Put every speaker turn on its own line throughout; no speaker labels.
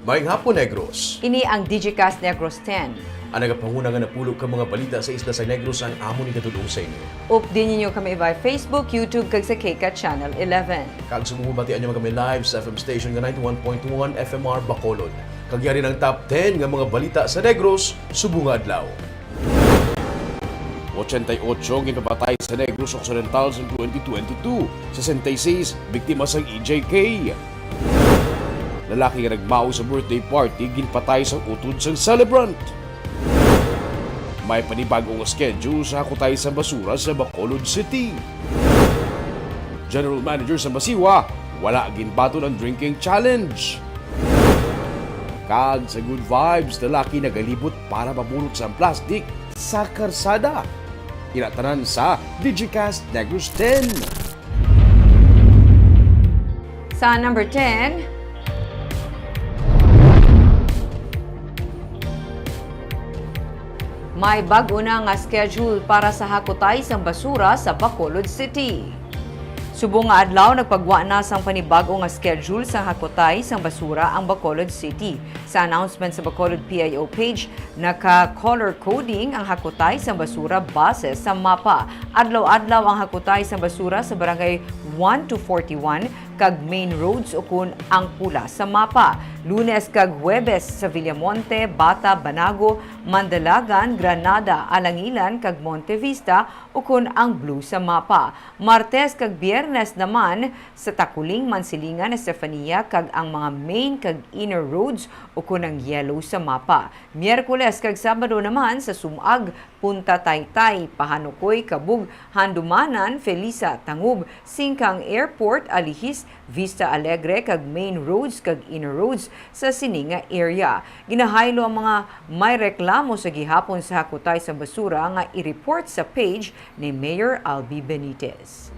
Maayong hapon, Negros.
Ini ang Digicast Negros 10.
Ang nagapanguna nga napulog ka mga balita sa isla sa Negros ang amo ni katulong sa inyo.
Update ninyo kami via Facebook, YouTube, kag sa KK Channel 11.
Kag sumubatian nyo kami live sa FM station nga 91.1 FMR Bacolod. Kagyari ng top 10 nga mga balita sa Negros, subong nga adlaw. 88 ginapatay sa Negros Occidental sa 2022. 66 biktima sa EJK. Lalaki nga nagmao sa birthday party ginpatay sa utod sa celebrant. May panibagong schedule sa hakutay sa basura sa Bacolod City. General Manager sa Masiwa, wala ginbaton ang drinking challenge. Kag sa good vibes, lalaki nagalibot para mabulot sa plastic sa karsada. Inatanan sa Digicast Negros 10.
Sa number 10, may bago na nga schedule para sa hakutay sa basura sa Bacolod City. Subong nga adlaw nagpagwa na sang panibago nga schedule sa hakutay sa basura ang Bacolod City. Sa announcement sa Bacolod PIO page, naka-color coding ang hakutay sa basura base sa mapa. Adlaw-adlaw ang hakutay sa basura sa barangay 1 to 41 kag main roads ukon ang pula sa mapa. Lunes kag Huwebes sa Villamonte, Bata, Banago, Mandalagan, Granada, Alangilan kag Monte Vista ukon ang blue sa mapa. Martes kag Biyernes naman sa Takuling, Mansilingan, Estefania kag ang mga main kag inner roads ukon ang yellow sa mapa. Miyerkules kag Sabado naman sa Sumag, Punta Taytay, Pahanukoy, Kabug, Handumanan, Felisa, Tangub, Singkang Airport, Alihis, Vista Alegre kag main roads kag inner roads sa Sininga area. Ginahaylo ang mga may reklamo sa gihapon sa hakutay sa basura nga i-report sa page ni Mayor Albi Benitez.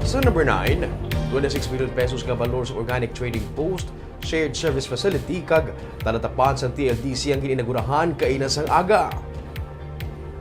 Sa number 9, 26 million pesos nga valor sa Organic Trading Post Shared Service Facility kag talatapan sa TLDC ang gininagurahan kaina sang aga.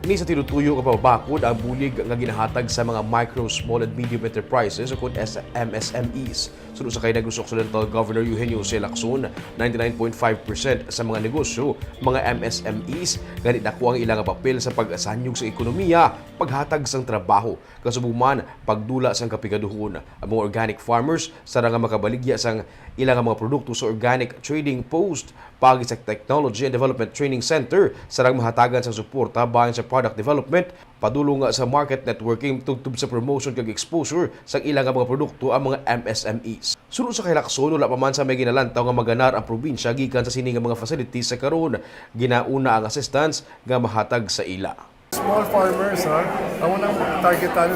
Ni sa tinutuyo nga pabakod ang bulig nga ginahatag sa mga micro, small and medium enterprises o kun MSMEs. Sunod sa kay Negros Occidental Governor Eugenio C. Lacson, 99.5% sa mga negosyo, mga MSMEs, ganit ako ang ilang papel sa pag-asanyog sa ekonomiya, paghatag sang trabaho, kasubuman, pagdula sang kapikaduhon. Ang mga organic farmers, sarang nga makabaligya sang ilang mga produkto sa Organic Trading Post, pagi sa Technology and Development Training Center, sarang mahatagan sa suporta bahin sa product development, padulong sa market networking tugtub sa promotion kag exposure sa ilang mga produkto ang mga MSMEs. Sunod sa kay Lacson, wala pa man sa may ginalantaw nga maganar ang probinsya gikan sa sining mga facilities sa karon. Ginauna ang assistance nga mahatag sa ila.
Small farmers, ang unang targetan,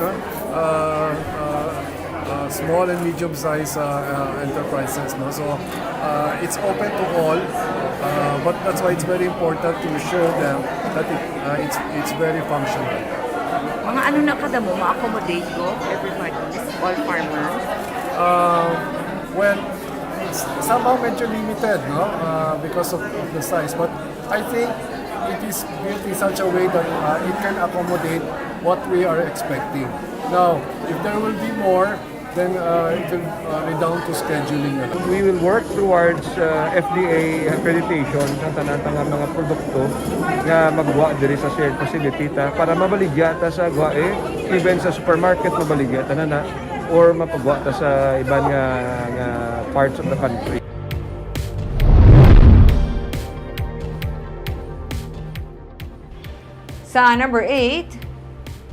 small and medium-sized enterprises. No? So it's open to all, but that's why it's very important to show them that it's very functional.
Mga ano na kada mo, ma-accommodate ko everybody, all farmers?
Well, it's somehow medyo limited, no? Because of the size, but I think it is built in such a way that it can accommodate what we are expecting. Now, if there will be more, then it will redound to scheduling.
We will work towards FDA accreditation ng tanang mga produkto nga magwa diri sa shared facility ta para mabaligya ta sa gwae, even sa supermarket mabaligya ta na or mapagwa ta sa iban nga parts of the country.
Sa number 8,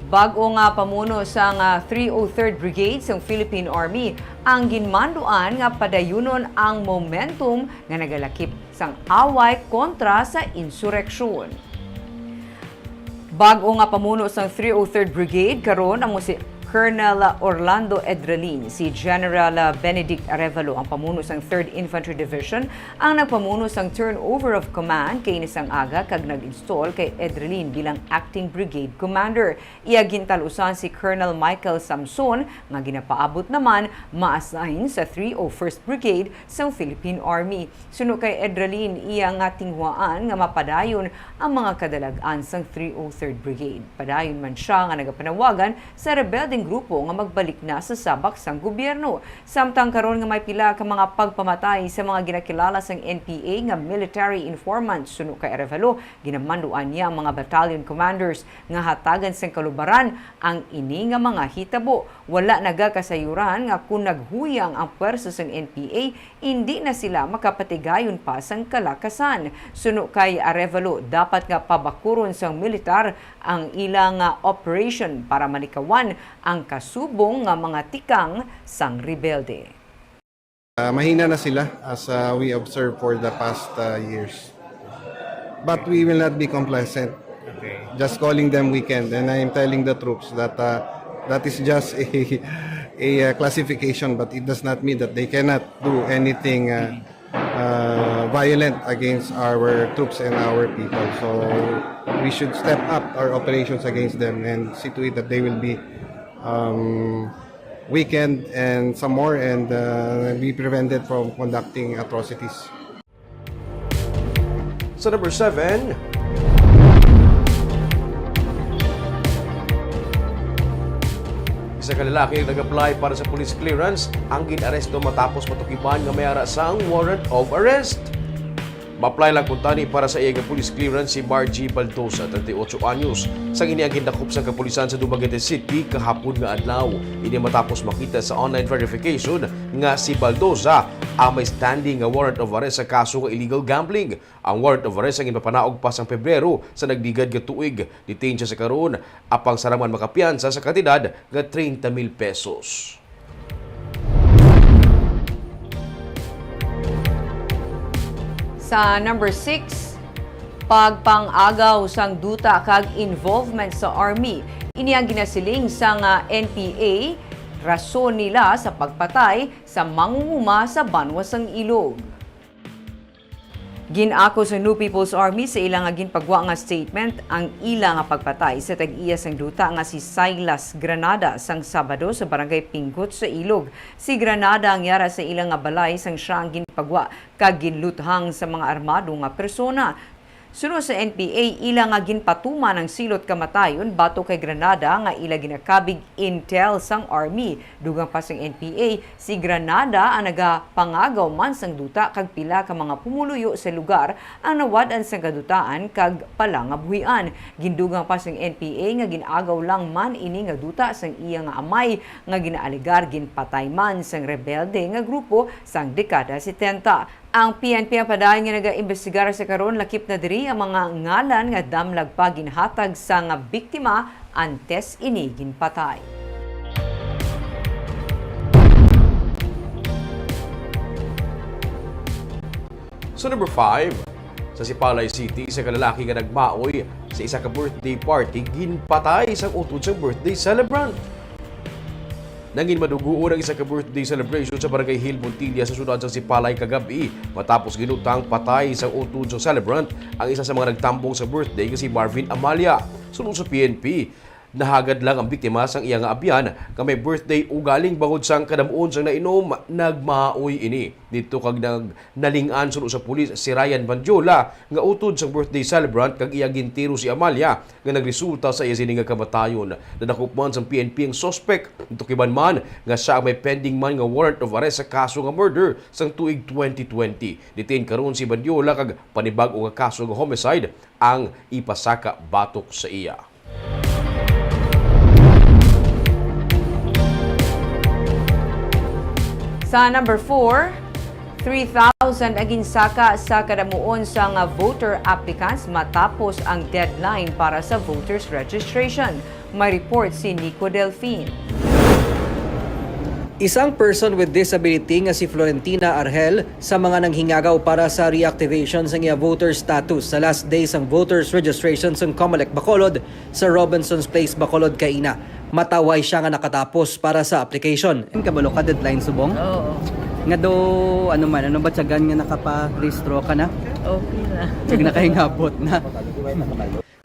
bago nga pamuno sa 303rd Brigade sa Philippine Army ang ginmanduan nga padayunon ang momentum nga nagalakip sang away kontra sa insureksyon. Bago nga pamuno sa 303rd Brigade karon ang Colonel Orlando Edralin, si General Benedict Arevalo ang pamuno sang 3rd Infantry Division ang nagpamuno sang turnover of command kay nisang aga kag nag-install kay Edralin bilang acting brigade commander. Iya gintalusan si Colonel Michael Samson nga ginapaabot naman ma-assign sa 301st Brigade sa Philippine Army. Suno kay Edralin iya nga tinghuaan nga mapadayon ang mga kadalag-an sang 303rd Brigade. Padayon man siya nga nagapanawagan sa rebelding ining grupo nga magbalik na sa sabak sang gobyerno. Samtang karon nga may pila ka mga pagpamatay sa mga ginakilala sang NPA nga military informants suno kay Arevalo, ginamanduan niya ang mga battalion commanders nga hatagan sang kalubaran ang ini nga mga hitabo. Wala nagakasayuran nga kung naghuyang ang pwersa sang NPA, hindi na sila makapatigayon pa sang kalakasan. Suno kay Arevalo, dapat nga pabakuron sang militar ang ilang operation para manikawan ang kasubong nga mga tikang sang rebelde.
Mahina na sila as we observe for the past years. But we will not be complacent. Just calling them weekend, and I am telling the troops that that is just a classification, but it does not mean that they cannot do anything violent against our troops and our people. So we should step up our operations against them and see to it that they will be weakened and some more, and be prevented from conducting atrocities.
Sa number 7, isa ka lalaki ang nag-apply para sa police clearance ang ginaresto matapos matukipan nga may arasang warrant of arrest. Ma-apply lang kuntani para sa iyang police clearance si Margie Baldosa, 38 anyos, sang ini ang gindakop sa kapulisan sa Dumaguete City kahapon nga adlaw. Ini matapos makita sa online verification nga si Baldosa ang may standing nga warrant of arrest sa kaso nga illegal gambling. Ang warrant of arrest ang ginpapanaog pa sang Pebrero sa nagdigad nga tuig. Detain siya sa karon apang saraman makapiyansa sa kantidad nga 30,000 pesos.
Sa number 6, pagpangagaw sang duta kag involvement sa Army. Ini ang ginasiling sang NPA, rason nila sa pagpatay sa mangunguma sa banwa sang Ilog. Ginako sa New People's Army sa ilang ginpagwa nga statement ang ilang pagpatay sa tag-iya sang duta nga si Silas Granada sang Sabado sa barangay Pinggot sa Ilog. Si Granada ang yara sa ilang balay sang siyang ginpagwa kag ginluthang sa mga armado nga persona. Suno sa NPA, ilang ginpatuman ang silot kamatayon bato kay Granada nga ila ginakabig intel sang Army. Dugang pa sang NPA, si Granada ang nagapangagaw man sang duta kag pila ka mga pumuluyo sa lugar ang nawad-an sang kadutaan kag palangabuhian. Gindugang pa sang NPA nga ginagaw lang man ini nga duta sang iya nga amay nga ginaaligar ginpatay man sang rebelde nga grupo sang dekada 70. Ang PNP ang padayon nga nag-imbestigar sa karon lakip na diri ang mga ngalan nga damlag pa ginhatag sa nga biktima antes ini ginpatay.
So number 5, sa Sipalay City, sa kalalaki nga nagmaoy sa isa ka birthday party, ginpatay sa utod sa birthday celebrant. Nangin maduguon ang isa ka birthday celebration sa Barangay Hill, Montilla sa syudad sa Sipalay kagabi matapos ginutang patay sa utod sa celebrant ang isa sa mga nagtambong sa birthday nga si Marvin Amalia. Sunod sa PNP, nahagad lang ang biktima sang iya nga abyan nga may birthday ugaling bangod sang kadamuon sang nainom, nagmaoy ini. Dito kag nalingan sunod sa pulis si Ryan Bandiola nga utod sang birthday celebrant kag iya gintiro si Amalia nga nagresulta sa iya sini nga kamatayon. Nadakop man sang PNP ang suspect tukiban man nga siya may pending man nga warrant of arrest sa kaso nga murder sang tuig 2020. Detain karon si Bandiola kag panibag-o nga kaso nga homicide ang ipasaka batok sa iya.
Sa number 4, 3,000 ang ginsaka sa kadamuon sa nga voter applicants matapos ang deadline para sa voters registration. May report si Nico Delfin.
Isang person with disability nga si Florentina Argel sa mga nanghingagaw para sa reactivation sa iya voter status sa last days ang voters registration sa Comelec Bacolod sa Robinson's Place Bacolod Kaina. Mataway siya nga nakatapos para sa application.
Kabalo ka deadline subong?
Oo.
Nga do ano ba tsagan nga nakapa-rehistro ka na?
Okay na.
Tsag nakahingabot na.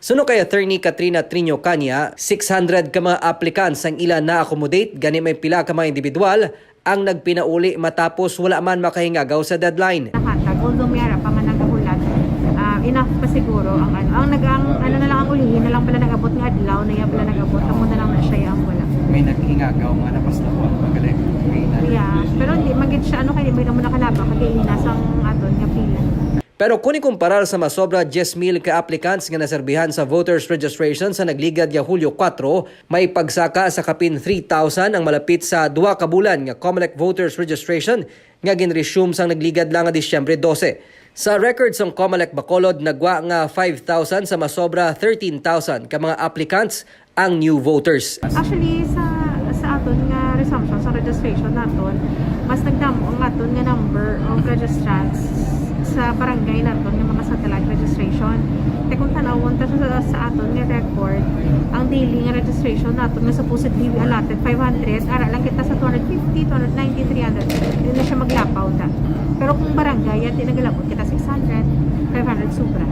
Suno kay Attorney Katrina Trino Kanya, 600 ka mga applicants ang ilan na-accommodate gani may pila ka mga individual ang nagpinauli matapos wala man makahingagaw sa deadline.
Nakatag, although mayara pa man nagahulat, enough pa siguro ang ano. Ang na lang ang ulihin na lang pala nag-abot ng adlaw, na pala nag-abot, amo na lang na siya ang wala.
may naghingagaw mga napaslawan magaling
Yeah, pero hindi magit siya ano kay may naman nakalaba kay nasang aton nga pila.
Pero kung ikumparar sa masobra 10,000 ka applicants nga naserbihan sa voters registration sa nagligad ya Hulyo 4, may pagsaka sa kapin 3,000 ang malapit sa 2 ka bulan nga COMELEC voters registration nga ginresume sang nagligad lang nga Disyembre 12. Sa records ng COMELEC Bacolod, nagwa nga 5,000 sa masobra 13,000 ka mga applicants ang new voters.
Actually sa aton nga resumption sa registration naton, mas nagdamo ang aton nga number of registrants sa barangay naton nga mga satellite registration. Kaya kung tanawon ta sa aton nga record, ang daily nga registration naton nga supposedly we allotted 500, ara lang kita sa 250, 290, 300. Hindi na siya maglapaw ta. Pero kung barangay, yan tinagalabot kita 600, 500 sobra.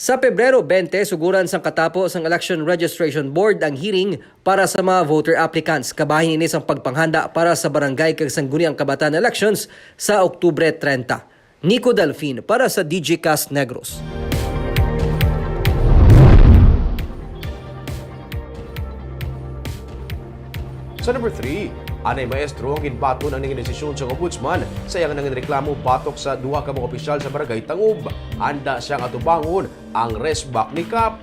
Sa Pebrero 20, suguran sang katapos ang Election Registration Board ang hearing para sa mga voter applicants. Kabahin ini sang pagpanghanda para sa barangay kag sangguniang kabataan elections sa Oktubre 30. Nico Delfin para sa DGCast Negros.
Sa number 3, anay maestro ang ginbaton ang nanging desisyon sa ombudsman sa iyang nanging reklamo batok sa duha ka mga opisyal sa barangay Tangub. Anda siyang atubangon ang resback ni Kap.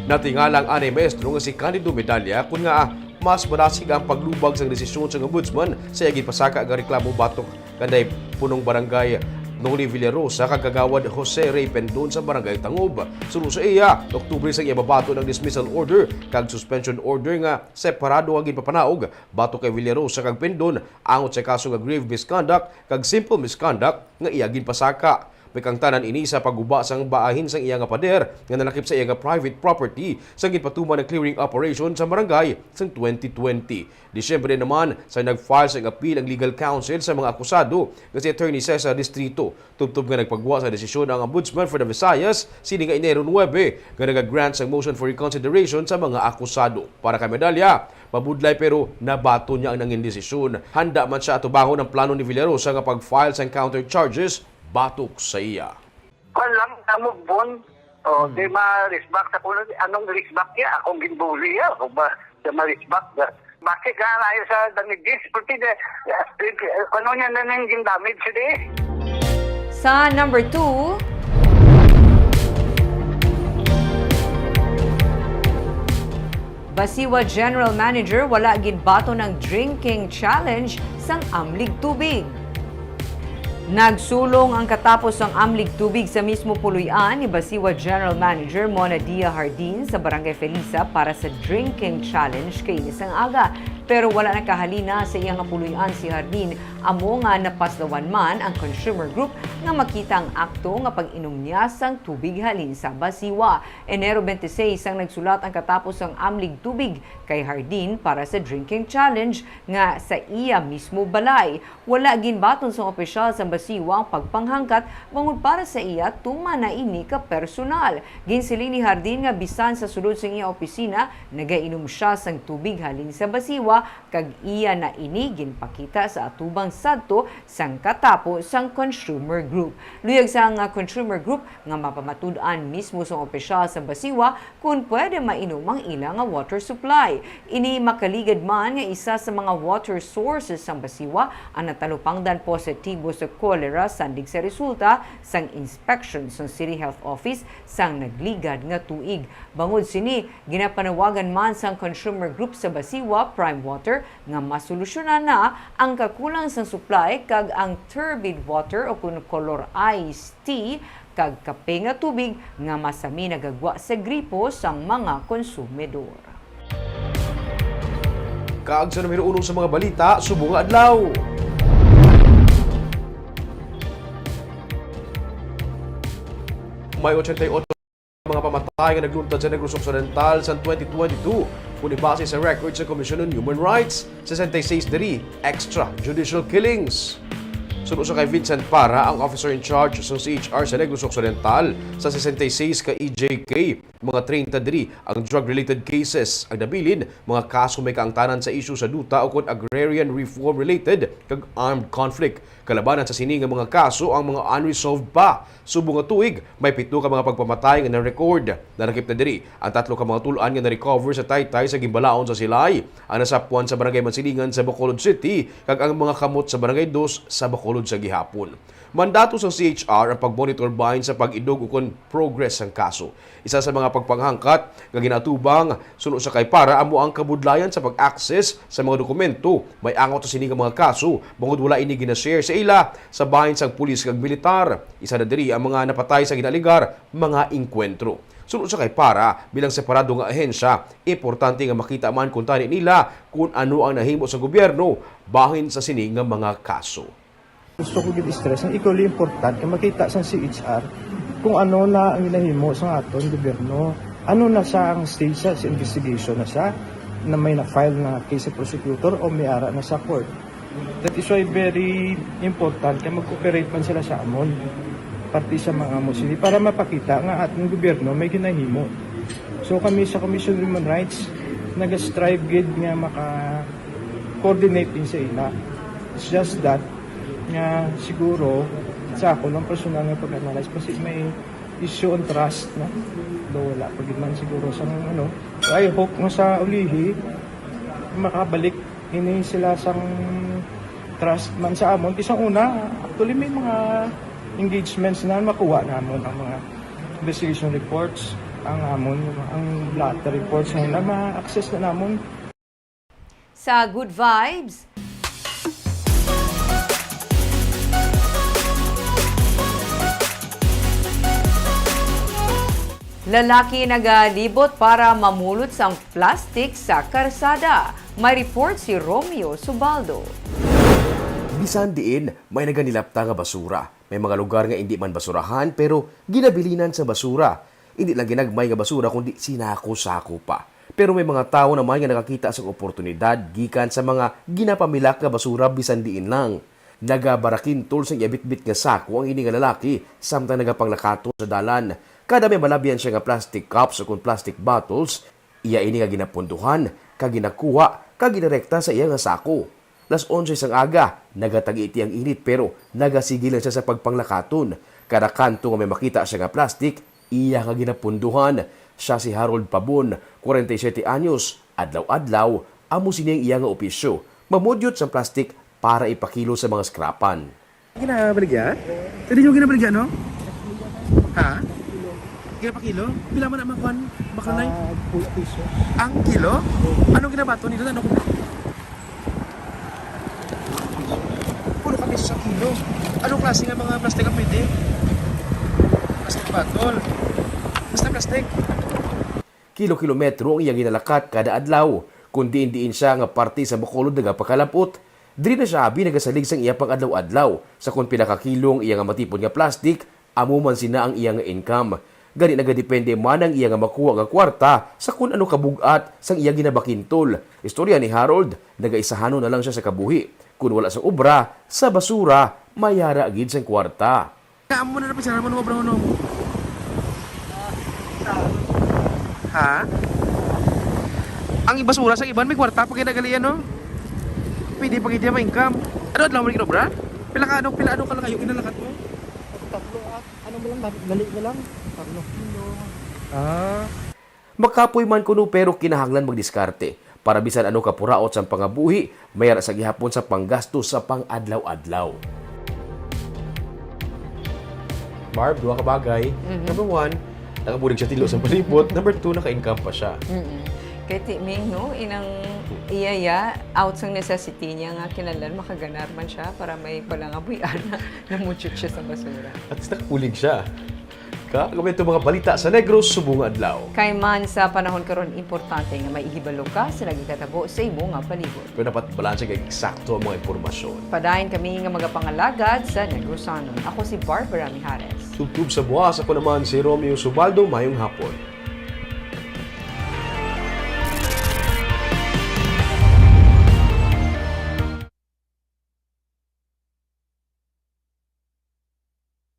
Natingalang anay maestro nga si Candido Medalla kun nga mas marasig ang paglubag sa desisyon sa ombudsman sa iyang gipasaka ang reklamo batok kanday punong barangay Noli Villarosa kagagawad Jose Ray Pendon sa barangay Tangub. Suro sa iya, Oktubre sa iya mabato ng dismissal order kag suspension order nga separado ang ginpapanaog bato kay Villarosa kag Pendon angot sa kaso nga grave misconduct kag simple misconduct nga iya ginpasaka. May kang tanan ini sa pagguba sang baahin sang iya nga pader nga nalakip sa iya nga private property sa ginpatuman ng clearing operation sa barangay sang 2020. Disyembre naman sa nag-file sa appeal ang legal counsel sa mga akusado nga si Attorney Cesar Distrito. Tubtob nga nagpagwa sa desisyon ang Ombudsman for the Visayas sini nga Enero 9 nga nag-grant sang motion for reconsideration sa mga akusado. Para kay Medalla, mabudlay pero nabato niya ang nanging desisyon. Handa man siya atubangon ang plano ni Villarosa nga pag-file sang counter charges batok sa iya.
Walang namubon. O, di ma-risback sa kulo. Anong risback niya? Akong ginbuli niya. O ba, di ma-risback na. Bakit ka na sa damages? Porque ano niya na nang damage siya
Sa number 2, Basiwa General Manager wala ginbato ng drinking challenge sang amlig tubig. Nagsulong ang katapos ng amlig tubig sa mismo puluyan ni Basiwa General Manager Mona Dia Hardin sa Barangay Felisa para sa drinking challenge kay isang aga. Pero wala nakahalina sa iyang puluyan si Hardin amo nga napaslawan man ang consumer group nga makita ang akto nga pag-inom niya sang tubig halin sa Basiwa. Enero 26 ang nagsulat ang katapos ng amlig tubig kay Hardin para sa drinking challenge nga sa iya mismo balay. Wala ginbaton sa opisyal sa Basiwa ang pagpanghangkat bangod para sa iya tuma na ini ka personal. Ginsiling ni Hardin nga bisan sa sulod sa iya opisina nagainom siya sang tubig halin sa Basiwa kag iya na ini ginpakita sa atubang sadto sang katapo sang consumer group. Luyag sang consumer group nga mapamatud-an mismo sa opisyal sa Basiwa kung pwede mainom ang ilang water supply. Ini makaligad man nga isa sa mga water sources sang Basiwa ang natalupangdan positibo sa cholera sandig sa resulta sang inspection sa City Health Office sang nagligad nga tuig. Bangod sini, ginapanawagan man sang consumer group sa Basiwa Prime Water nga masolusyonan na ang kakulang sang supply kag ang turbid water o kun color iced tea kag kape nga tubig nga masami nagagwa sa gripo sang mga konsumidor.
Kaag sa numero 1 sa mga balita, subong nga adlaw. May 88 mga pamatay nga nagluntad sa Negros Occidental sa 2022 kung ibase sa record sa Commission on Human Rights. 66 extrajudicial killings. Sunod sa kay Vincent Para, ang officer in charge sa CHR sa Negros Occidental sa 66 ka EJK. Mga 33 ang drug-related cases ang nabilin, mga kaso may kaangtanan sa isyu sa duta o kung agrarian reform related kag armed conflict. Kalabanan sa sining nga mga kaso ang mga unresolved pa. Subong nga tuig, may 7 ka mga pagpamatay nga na-record. Nanakip na diri ang 3 ka mga tulaan nga na-recover sa Taytay sa Gimbalaon sa Silay. Ang nasapuan sa Barangay Mansilingan sa Bacolod City kag ang mga kamot sa Barangay 2 sa Bacolod sa gihapon. Mandato sa CHR ang pag-monitor bahin sa pag-idog ukon progress ng kaso. Isa sa mga pagpanghangkat nga ginatubang sunod sa kay Para amo ang kabudlayan sa pag-access sa mga dokumento. May angot sa sining mga kaso bangod wala ini gina-share sa ila sa bahin sang pulis kag militar. Isa na diri ang mga napatay sa ginaligar mga inkwentro. Sunod sa kay Para, bilang separado nga ahensya, importante nga makita man kung tani nila kung ano ang nahimo sa gobyerno bahin sa sining nga mga kaso.
Gusto ko i-stress ang equally important kaya makita sa CHR kung ano na ang inahimo sa aton gobyerno. Ano na sa ang stage sa investigation na siya na may na-file na case sa prosecutor o may ara na sa court. That is why very important kaya mag-cooperate man sila sa amon pati sa mga Muslim para mapakita nga ating gobyerno may ginahimo. So kami sa Commission on Human Rights nag-strive gid nga maka-coordinate din sa ila. It's just that nga siguro sa ako lang personal nga pag-analyze kasi may issue on trust na wala pag man siguro sa ano. I hope nga sa ulihi makabalik ini sila sang trust man sa amon isang una actually may mga engagements na makuha namon ang mga investigation reports ang amon ang lahat reports na ma-access na namon
Sa Good Vibes, lalaki nagalibot para mamulot sang plastic sa karsada. May report si Romeo Subaldo.
Bisan diin, may naganilapta nga basura. May mga lugar nga hindi man basurahan pero ginabilinan sa basura. Hindi lang ginagmay nga basura kundi sinako-sako pa. Pero may mga tao naman nga nakakita sa oportunidad gikan sa mga ginapamilak nga basura bisan diin lang. Nagabarakintol sa iabitbit nga sako ang ini nga lalaki samtang nagapanglakato sa dalan. Kada may malabyan siya nga plastic cups o kung plastic bottles, iya ini nga ginapunduhan, kaginakuha, kagidirekta sa iya nga sako. 11:00 sang aga, nagatag-iti ang init pero nagasigil lang siya sa pagpanglakaton. Kada kanto nga may makita siya nga plastic, iya nga ginapunduhan. Siya si Harold Pabon, 47 anyos, adlaw-adlaw, amo siniyang iya nga opisyo. Mamudyot sa plastic para ipakilo sa mga skrapan.
Ginabaligya? Hindi nyo ginabaligya, no? Ha? Kaya pa kilo? Pila man naman kwan? Bakanay? 4 piso. Ang kilo? Anong ginabato nito? Ano? Pulo ka piso sa kilo. Anong klase nga mga plastic ang pwede? Plastic bottle. Basta plastic.
Kilo-kilometro ang iyang ginalakat kada adlaw. Kung diin siya nga parte sa Bacolod nagapakalapot, diri na siya abi nagasalig sang iya pang adlaw-adlaw. Sa kung pinakakilong iya nga matipon nga plastic, amo man sina ang iya nga income. Gani nagadepende man ang iya nga makuha nga kwarta sa kung ano kabugat sang iya ginabakintol. Istorya ni Harold, nagaisahanon na lang siya sa kabuhi. Kung wala sa obra, sa basura, mayara agid sang kwarta.
Kaamo na napisara mo obra mo. Ha? Ang ibasura sa iban may kwarta pag ginagalian, no? Pwede pag hindi ma-income. Ano adlaw mo kinobra? Pila ka lang kayo kinalakat mo? Tatlo ano mo lang, gali na lang. Tatlo kilo.
Makapoy man kuno pero kinahanglan magdiskarte. Para bisan ano kapuraot sa pangabuhi, mayara sa gihapon sa panggastos sa pang-adlaw-adlaw. Barb, duha ka bagay. Number 1, nakabulig siya tilo sa palibot. Number 2, naka-income pa siya.
Kaya timing, no? Inang iyaya, out sang necessity niya nga kinalan, makaganar man siya para may palangabuyan na namuchut siya sa basura.
At least nakapulig siya. Kagawin ito mga balita sa Negros, Subong Adlaw.
Kay man sa panahon karon importante nga may ihibalo ka sa nagikatabo sa imo nga palibot.
Pero dapat balanse kay eksakto ang mga impormasyon.
Padayon kami nga magapangalagad sa Negrosanon. Ako si Barbara Mijares.
Tubtub sa buwas, ako naman si Romeo Subaldo, mayong hapon.